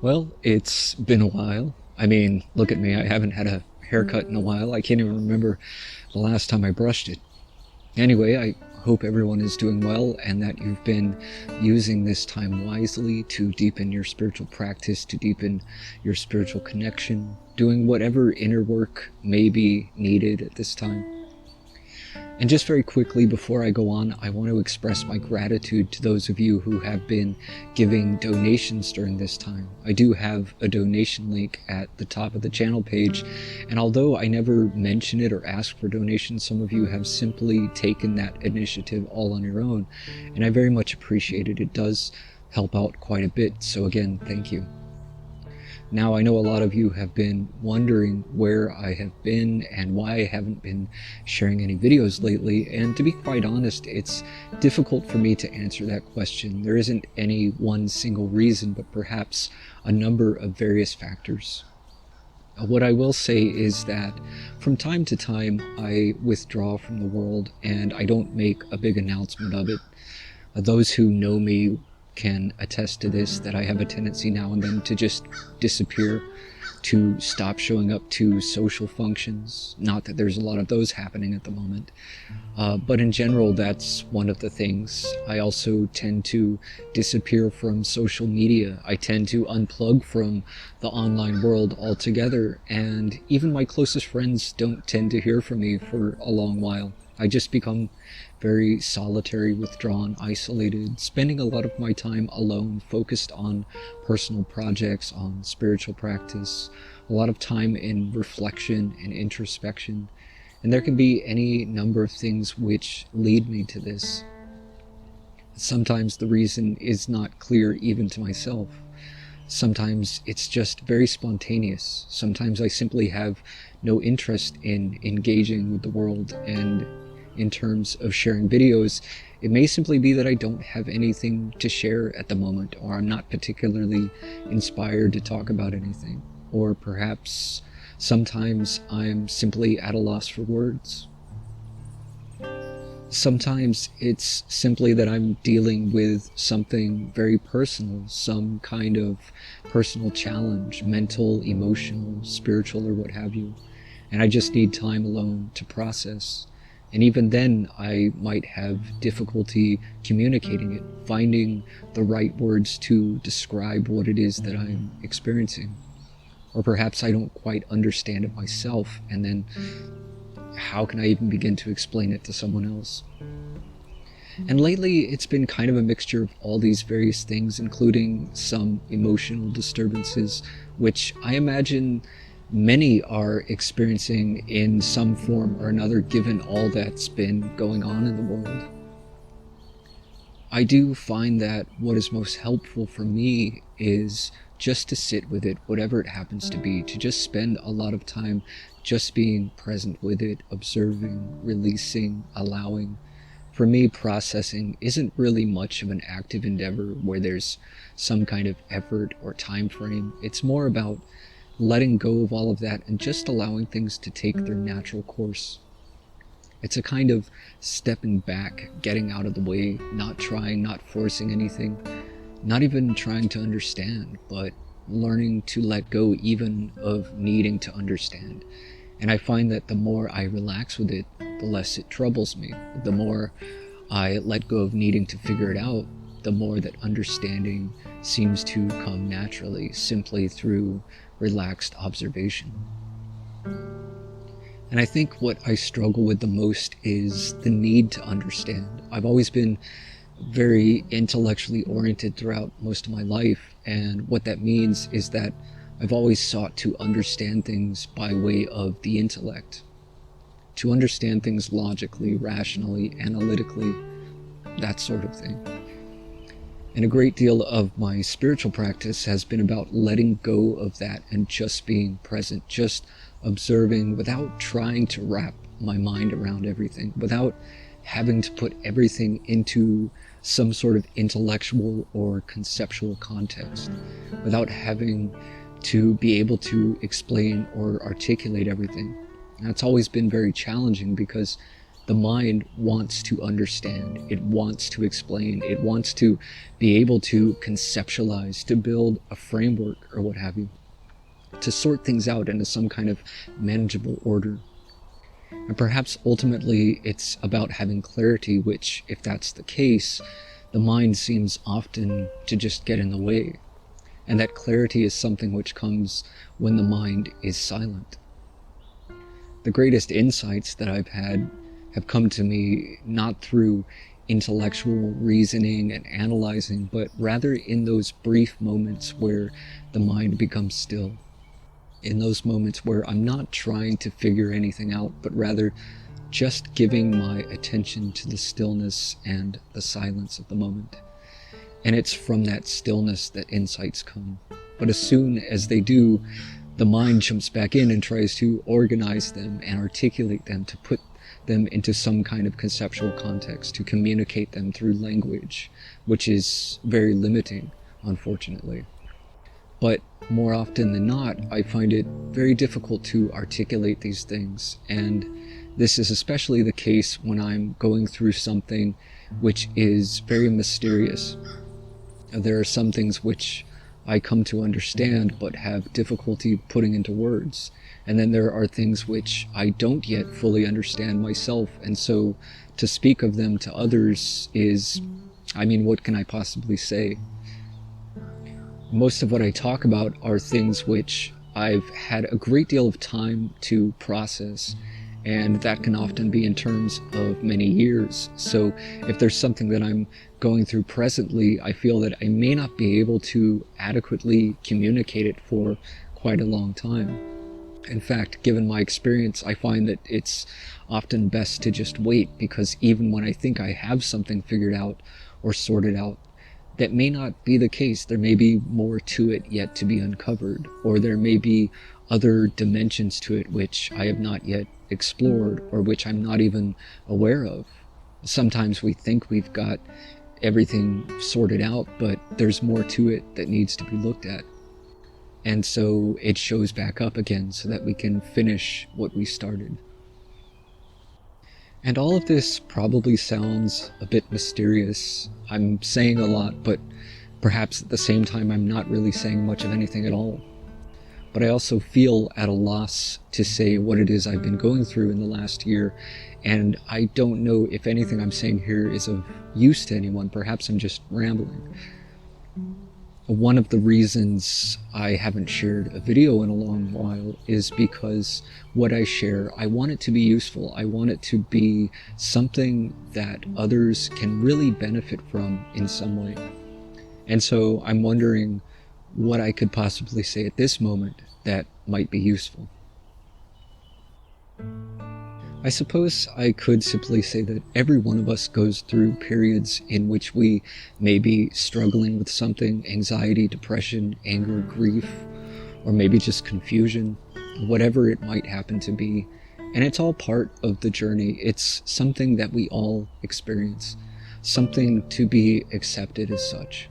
Well, it's been a while. I mean, look at me. I haven't had a haircut in a while. I can't even remember the last time I brushed it. Anyway, I hope everyone is doing well and that you've been using this time wisely to deepen your spiritual practice, to deepen your spiritual connection, doing whatever inner work may be needed at this time. And just very quickly before I go on, I want to express my gratitude to those of you who have been giving donations during this time. I do have a donation link at the top of the channel page, and although I never mention it or ask for donations, some of you have simply taken that initiative all on your own, and I very much appreciate it. It does help out quite a bit, so again, thank you. Now, I know a lot of you have been wondering where I have been and why I haven't been sharing any videos lately, and to be quite honest, it's difficult for me to answer that question. There isn't any one single reason, but perhaps a number of various factors. What I will say is that from time to time, I withdraw from the world and I don't make a big announcement of it. Those who know me can attest to this, that I have a tendency now and then to just disappear, to stop showing up to social functions. Not that there's a lot of those happening at the moment, but in general, that's one of the things. I also tend to disappear from social media. I tend to unplug from the online world altogether, and even my closest friends don't tend to hear from me for a long while. I just become very solitary, withdrawn, isolated, spending a lot of my time alone, focused on personal projects, on spiritual practice, a lot of time in reflection and introspection. And there can be any number of things which lead me to this. Sometimes the reason is not clear even to myself. Sometimes it's just very spontaneous. Sometimes I simply have no interest in engaging with the world, and in terms of sharing videos, it may simply be that I don't have anything to share at the moment, or I'm not particularly inspired to talk about anything. Or perhaps sometimes I'm simply at a loss for words. Sometimes it's simply that I'm dealing with something very personal, some kind of personal challenge, mental, emotional, spiritual, or what have you, and I just need time alone to process. And even then, I might have difficulty communicating it, finding the right words to describe what it is that I'm experiencing. Or perhaps I don't quite understand it myself, and then how can I even begin to explain it to someone else? And lately, it's been kind of a mixture of all these various things, including some emotional disturbances, which I imagine many are experiencing in some form or another, given all that's been going on in the world. I do find that what is most helpful for me is just to sit with it, whatever it happens to be, to just spend a lot of time just being present with it, observing, releasing, allowing. For me, processing isn't really much of an active endeavor where there's some kind of effort or time frame. It's more about letting go of all of that and just allowing things to take their natural course. It's a kind of stepping back, getting out of the way, not trying, not forcing anything, not even trying to understand, but learning to let go even of needing to understand. And I find that the more I relax with it, the less it troubles me. The more I let go of needing to figure it out, the more that understanding seems to come naturally, simply through relaxed observation. And I think what I struggle with the most is the need to understand. I've always been very intellectually oriented throughout most of my life, and what that means is that I've always sought to understand things by way of the intellect, to understand things logically, rationally, analytically, that sort of thing. And a great deal of my spiritual practice has been about letting go of that and just being present, just observing without trying to wrap my mind around everything, without having to put everything into some sort of intellectual or conceptual context, without having to be able to explain or articulate everything. And that's always been very challenging because The mind wants to understand, it wants to explain, it wants to be able to conceptualize, to build a framework or what have you, to sort things out into some kind of manageable order. And perhaps ultimately it's about having clarity, which, if that's the case, the mind seems often to just get in the way. And that clarity is something which comes when the mind is silent. The greatest insights that I've had have come to me not through intellectual reasoning and analyzing, but rather in those brief moments where the mind becomes still. In those moments where I'm not trying to figure anything out, but rather just giving my attention to the stillness and the silence of the moment. And it's from that stillness that insights come. But as soon as they do, the mind jumps back in and tries to organize them and articulate them, to put them into some kind of conceptual context, to communicate them through language, which is very limiting, unfortunately. But more often than not, I find it very difficult to articulate these things, and this is especially the case when I'm going through something which is very mysterious. There are some things which I come to understand but have difficulty putting into words, and then there are things which I don't yet fully understand myself, and so to speak of them to others is, what can I possibly say? Most of what I talk about are things which I've had a great deal of time to process, and that can often be in terms of many years. So if there's something that I'm going through presently, I feel that I may not be able to adequately communicate it for quite a long time. In fact, given my experience, I find that it's often best to just wait, because even when I think I have something figured out or sorted out, that may not be the case. There may be more to it yet to be uncovered, or there may be other dimensions to it which I have not yet explored, or which I'm not even aware of. Sometimes we think we've got everything sorted out, but there's more to it that needs to be looked at. And so it shows back up again so that we can finish what we started. And all of this probably sounds a bit mysterious. I'm saying a lot, but perhaps at the same time I'm not really saying much of anything at all. But I also feel at a loss to say what it is I've been going through in the last year, and I don't know if anything I'm saying here is of use to anyone. Perhaps I'm just rambling. One of the reasons I haven't shared a video in a long while is because what I share, I want it to be useful. I want it to be something that others can really benefit from in some way. And so I'm wondering what I could possibly say at this moment that might be useful. I suppose I could simply say that every one of us goes through periods in which we may be struggling with something: anxiety, depression, anger, grief, or maybe just confusion, whatever it might happen to be. And it's all part of the journey. It's something that we all experience, something to be accepted as such.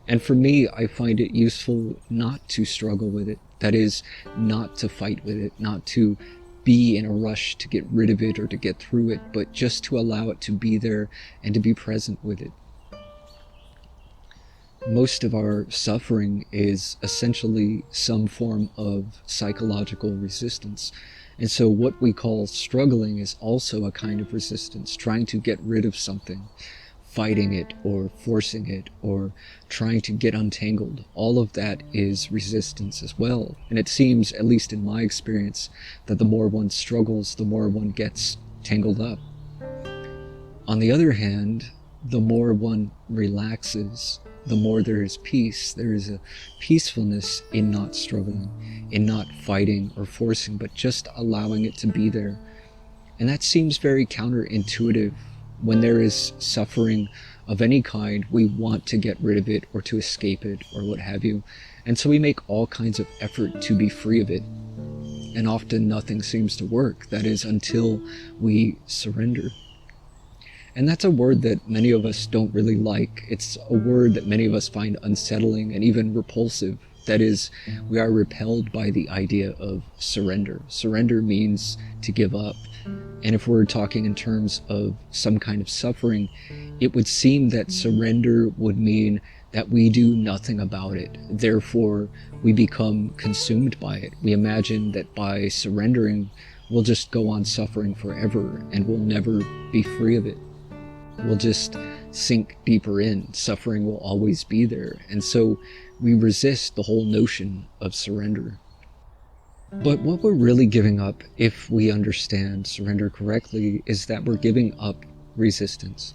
And for me, I find it useful not to struggle with it. That is, not to fight with it, not to be in a rush to get rid of it or to get through it, but just to allow it to be there and to be present with it. Most of our suffering is essentially some form of psychological resistance. And so what we call struggling is also a kind of resistance, trying to get rid of something, fighting it or forcing it or trying to get untangled. All of that is resistance as well. And it seems, at least in my experience, that the more one struggles, the more one gets tangled up. On the other hand, the more one relaxes, the more there is peace. There is a peacefulness in not struggling, in not fighting or forcing, but just allowing it to be there. And that seems very counterintuitive. When there is suffering of any kind, we want to get rid of it or to escape it or what have you. And so we make all kinds of effort to be free of it. And often nothing seems to work. That is, until we surrender. And that's a word that many of us don't really like. It's a word that many of us find unsettling and even repulsive. That is, we are repelled by the idea of surrender. Surrender means to give up, And if we're talking in terms of some kind of suffering, it would seem that surrender would mean that we do nothing about it. Therefore, we become consumed by it. We imagine that by surrendering, we'll just go on suffering forever and we'll never be free of it. We'll just sink deeper in. Suffering will always be there. And so we resist the whole notion of surrender. But what we're really giving up, if we understand surrender correctly, is that we're giving up resistance.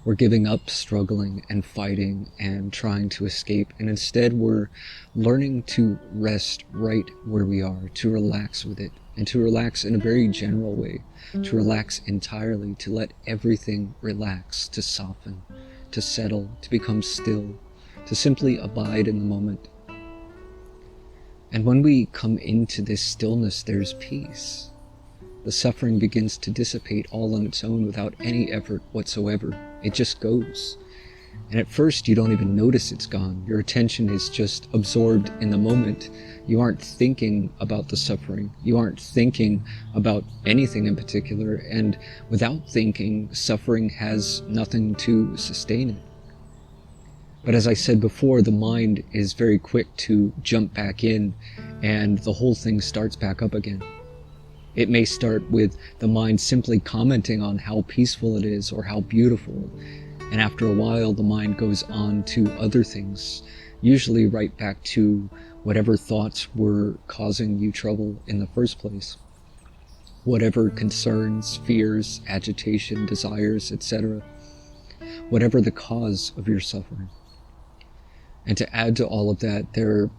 We're giving up struggling and fighting and trying to escape, and instead we're learning to rest right where we are, to relax with it, and to relax in a very general way, to relax entirely, to let everything relax, to soften, to settle, to become still, to simply abide in the moment. And when we come into this stillness, there's peace. The suffering begins to dissipate all on its own without any effort whatsoever. It just goes. And at first, you don't even notice it's gone. Your attention is just absorbed in the moment. You aren't thinking about the suffering. You aren't thinking about anything in particular. And without thinking, suffering has nothing to sustain it. But as I said before, the mind is very quick to jump back in, and the whole thing starts back up again. It may start with the mind simply commenting on how peaceful it is or how beautiful, and after a while the mind goes on to other things, usually right back to whatever thoughts were causing you trouble in the first place. Whatever concerns, fears, agitation, desires, etc. Whatever the cause of your suffering. And to add to all of that, there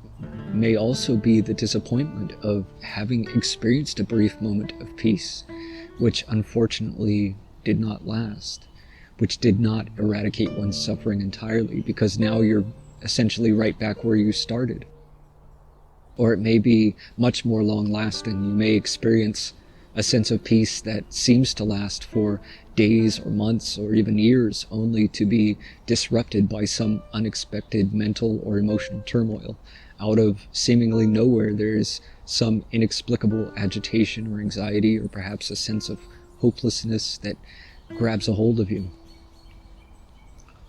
may also be the disappointment of having experienced a brief moment of peace, which unfortunately did not last, which did not eradicate one's suffering entirely, because now you're essentially right back where you started. Or it may be much more long-lasting. You may experience a sense of peace that seems to last for days or months or even years, only to be disrupted by some unexpected mental or emotional turmoil. Out of seemingly nowhere, there is some inexplicable agitation or anxiety, or perhaps a sense of hopelessness that grabs a hold of you.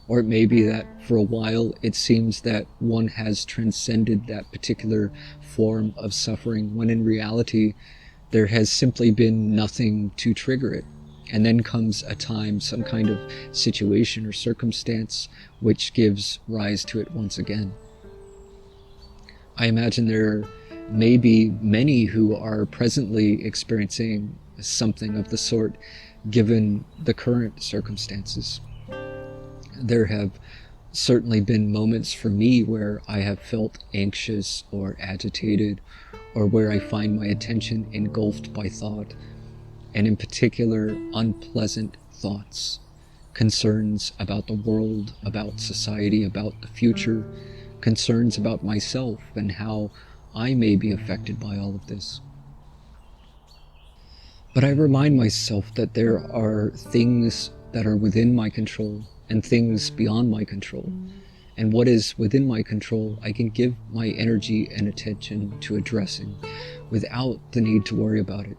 Or it may be that for a while it seems that one has transcended that particular form of suffering, when in reality there has simply been nothing to trigger it. And then comes a time, some kind of situation or circumstance, which gives rise to it once again. I imagine there may be many who are presently experiencing something of the sort, given the current circumstances. There have certainly been moments for me where I have felt anxious or agitated, or where I find my attention engulfed by thought, and in particular unpleasant thoughts, concerns about the world, about society, about the future, concerns about myself and how I may be affected by all of this. But I remind myself that there are things that are within my control and things beyond my control. And what is within my control, I can give my energy and attention to addressing without the need to worry about it.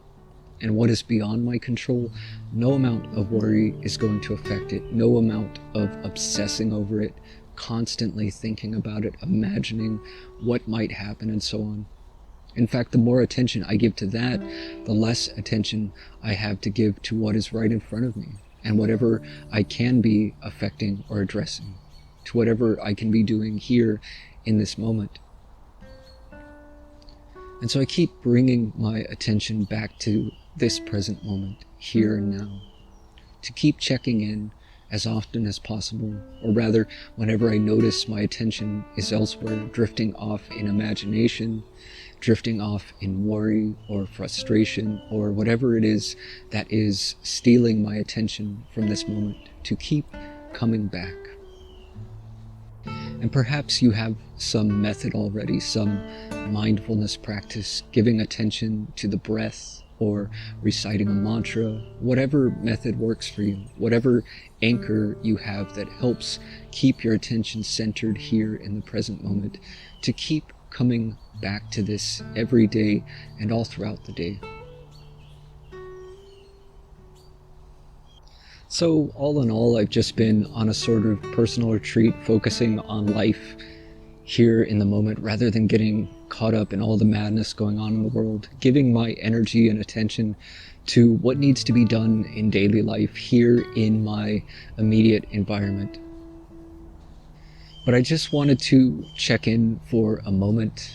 And what is beyond my control, no amount of worry is going to affect it. No amount of obsessing over it, constantly thinking about it, imagining what might happen, and so on. In fact, the more attention I give to that, the less attention I have to give to what is right in front of me, and whatever I can be affecting or addressing, to whatever I can be doing here in this moment. And so I keep bringing my attention back to this present moment, here and now, to keep checking in as often as possible, or rather, whenever I notice my attention is elsewhere, drifting off in imagination, drifting off in worry or frustration, or whatever it is that is stealing my attention from this moment, to keep coming back. And perhaps you have some method already, some mindfulness practice, giving attention to the breath, or reciting a mantra, whatever method works for you, whatever anchor you have that helps keep your attention centered here in the present moment, to keep coming back to this every day and all throughout the day. So, all in all, I've just been on a sort of personal retreat focusing on life here in the moment rather than getting caught up in all the madness going on in the world, giving my energy and attention to what needs to be done in daily life here in my immediate environment. But I just wanted to check in for a moment,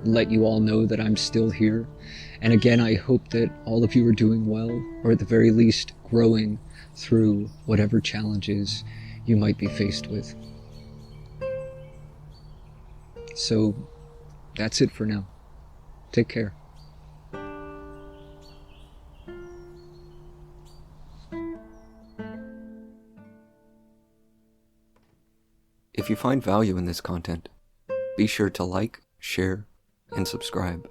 let you all know that I'm still here. And again, I hope that all of you are doing well, or at the very least, growing through whatever challenges you might be faced with. So that's it for now. Take care. If you find value in this content, be sure to like, share, and subscribe.